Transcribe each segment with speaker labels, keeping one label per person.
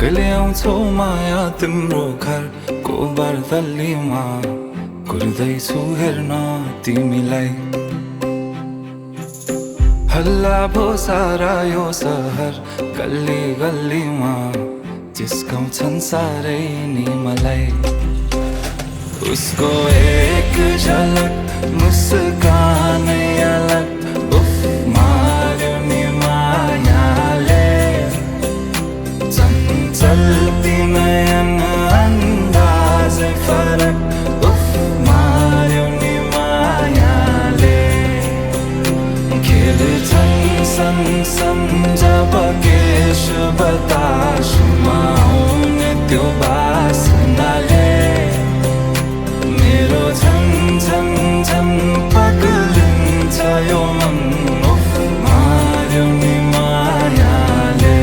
Speaker 1: कहिले आउँछौ माया तिम्रो घरको बर्दलीमा कुर्दैछु हेर्न तिमीलाई हल्ला भो सारा यो सहर गल्ली गल्लीमा जिस्काउँछन् सारै नि मलाई उसको एक झलक मुस्कानै अलग उफ मार्यो नि मायाले चल्ती नयन अन्दाजै फरक उफ मार्यो नि मायाले खेल्छन् सन जब केश बतासुमा आउने त्यो बासनाले मेरो झन् झन् झन् पग्लिन्छ यो मन उफ मार्यो नि मायाले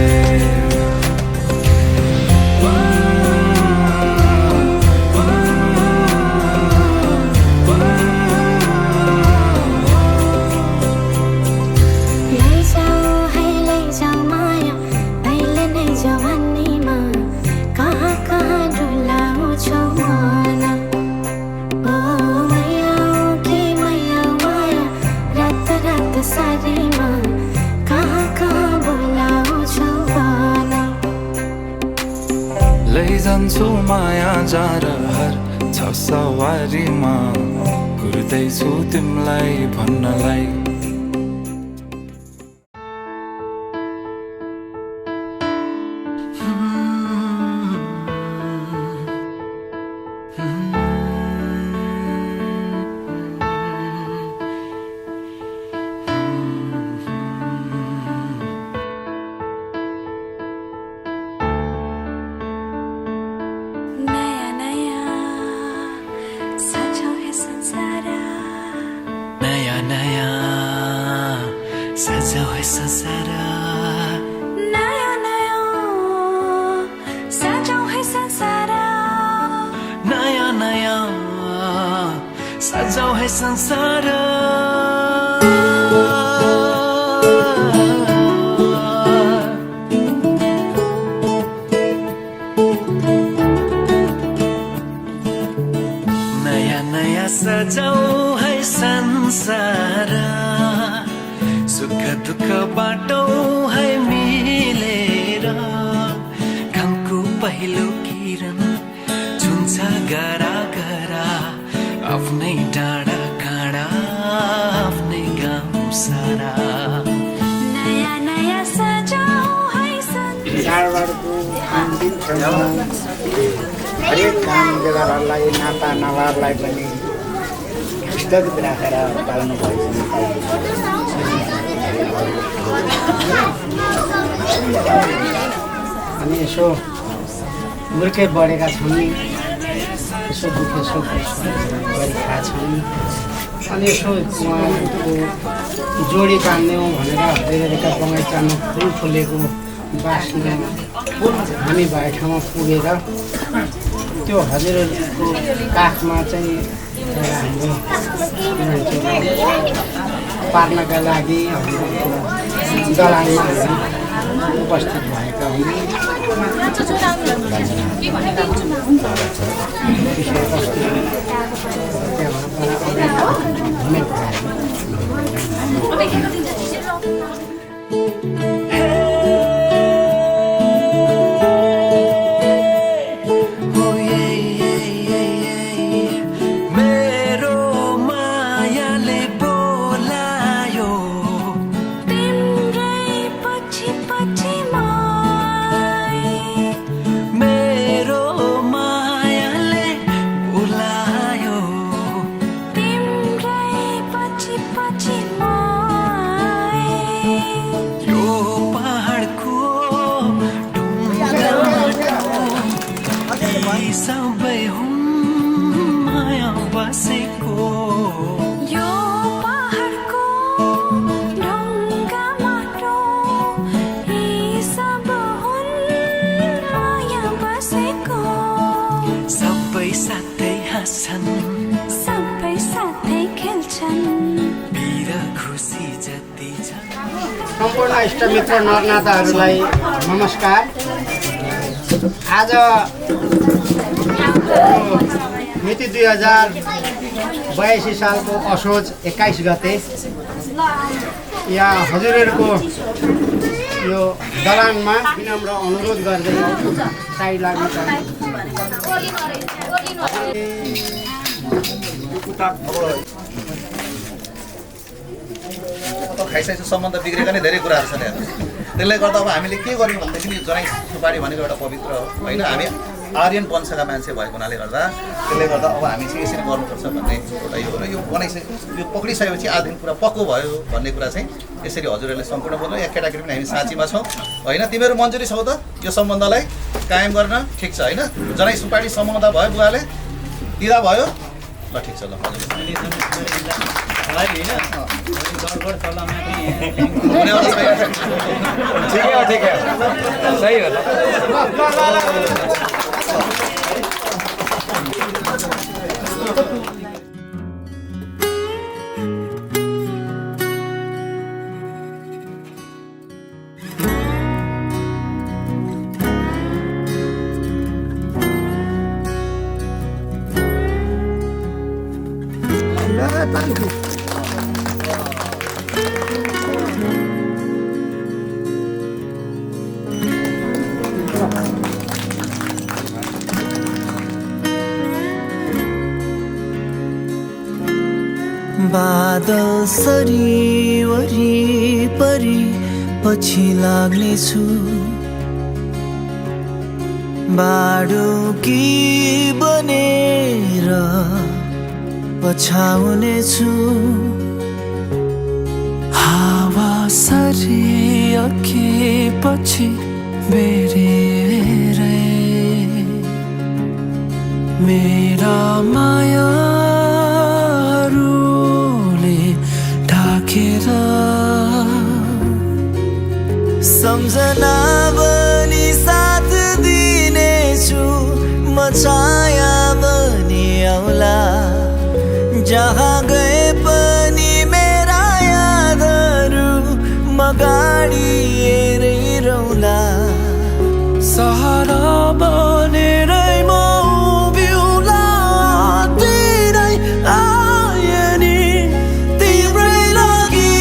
Speaker 1: लैजान्छु माया जारहर छ सवारीमा कुर्दैछु तिमीलाई भन्नलाई
Speaker 2: सजाओ है संसार नया नया सजाओ है संसार नया नया सजाओ है संसार नया नया सजाओ है संसार सुख दुख बाटो है मिलेर घामको पहिलो किरण छुन्छ गरा गरा आफ्नै डाँडा काँडा आफ्नै गाउँ सारा नयाँ नयाँ सजाऊ है
Speaker 3: चाडबाडको अन्तिम क्षणमा हरेक काम बेलाहरूलाई नाता नवारलाई पनि स्थगित राखेर पाल्नु भएछ अनि यसो मुर्खे बढेका छन् यसो दुःख सुख गरेका छन् अनि यसो उहाँको जोडी बाँध्ने हो भनेर धेरैका बगैँचामा फुल फुलेको बाँच्ने हामी भए ठाउँमा पुगेर त्यो हजुरहरूको काखमा चाहिँ हाम्रो पार्नका लागि दलानमा उपस्थित भएका
Speaker 2: सबै हुन् माया बसेको यो पहाडको ढुङ्गा माटो यी सब हुन् माया बसेको सबै साथै हाँस्छन् सबै साथै खेल्छन् वीर खुसी जति छ
Speaker 3: सम्पूर्ण इष्टमित्र नरनाथहरूलाई नमस्कार। आज मिति 2082 सालको असोज 21 गते यहाँ हजुरहरूको यो दलानमा विनम्र अनुरोध गर्दै साइड लाग्नु
Speaker 4: खाइसकेपछि सम्बन्ध बिग्रेका नै धेरै कुराहरू छन् हेर्नुहोस् त्यसले गर्दा अब हामीले के गर्यौँ भनेदेखि जनै सुपारी भनेको एउटा पवित्र हो होइन हामी आर्यन वंशका मान्छे भएको हुनाले गर्दा त्यसले गर्दा अब हामी चाहिँ यसरी गर्नुपर्छ भन्ने एउटा यो बनाइसके यो पक्रिसकेपछि आधीन कुरा पक्को भयो भन्ने कुरा चाहिँ यसरी हजुरहरूले सम्पूर्ण बोल्नु या केटाकेटी पनि हामी साँचीमा छौँ होइन तिमीहरू मन्जुरी छौ त यो सम्बन्धलाई कायम गर्न ठिक छ होइन जनै सुपारी सम्बन्ध भयो बुवाले दिँदा भयो ल ठिक छ ल
Speaker 5: ठीक है सही हो
Speaker 2: बादल सरी वरिपरि पछि लाग्नेछु बाडुकी बनेर पछाउनेछु हावा सरी अघिपछि बेरेरै मेरा मायाहरूले ढाकेर सम्झना बनी साथ दिनेछु म छाया बनी आउला जहाँ गए पनि मेरा यादहरू म गाडी हेरिरहला सहारा बनेरै म उभिउला तिरै आए नि तिम्रै लागि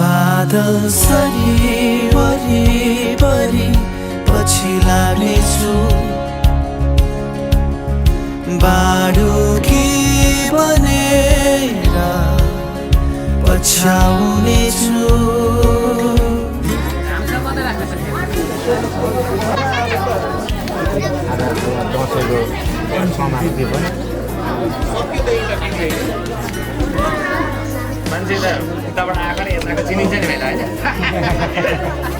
Speaker 2: बादल सरी वरिपरि पछि लाग्नेछु बाडुकी बनेर पछाउनेछु
Speaker 5: मान्छे त उताबाट आएको नि यताको चिनिन्छ नि भाइलाई होइन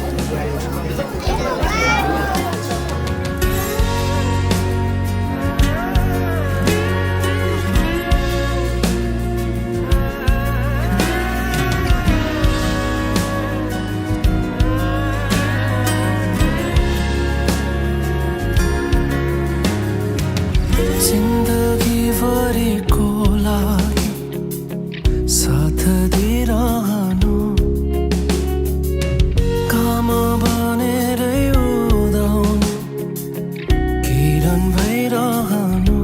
Speaker 2: जिन्दगी भरिको लागि साथ दिइरहनु काम बनेरै उदाउनु किरण भइरहनु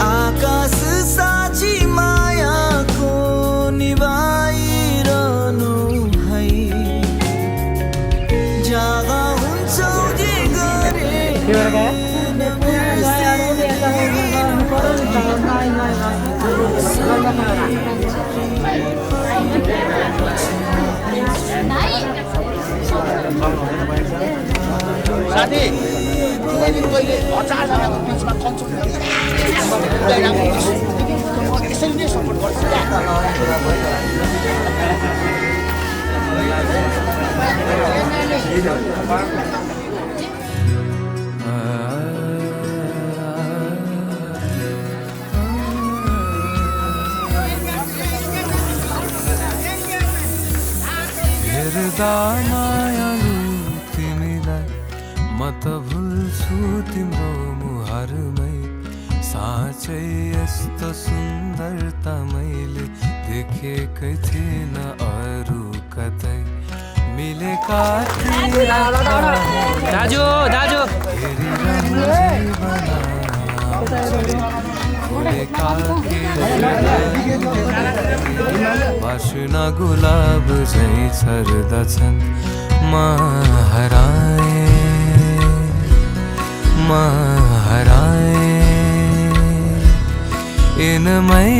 Speaker 2: आकाश साँची मायाको निभाइरहनु है जग्गा हुन्छ जे गरे
Speaker 4: साथी पहिले 1000जनाको बिचमा कन्सल्ट यसरी नै सपोर्ट गर्छु
Speaker 1: हेर्दा मायालु तिमीलाई म त भुल्छु तिम्रो मुहारमै साँच्चै यस्तो सुन्दरता मैले देखेकै थिइनँ अरू कतै मिलेका
Speaker 2: दाजु दाजु
Speaker 1: वासना गुलाब झै छर्दछन् म हराए इनमै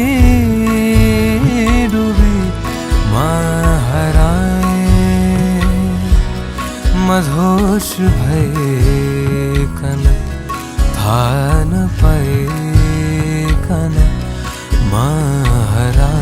Speaker 1: डुबी म हराए मधोस भइकन थाहा नपाइकन म हराए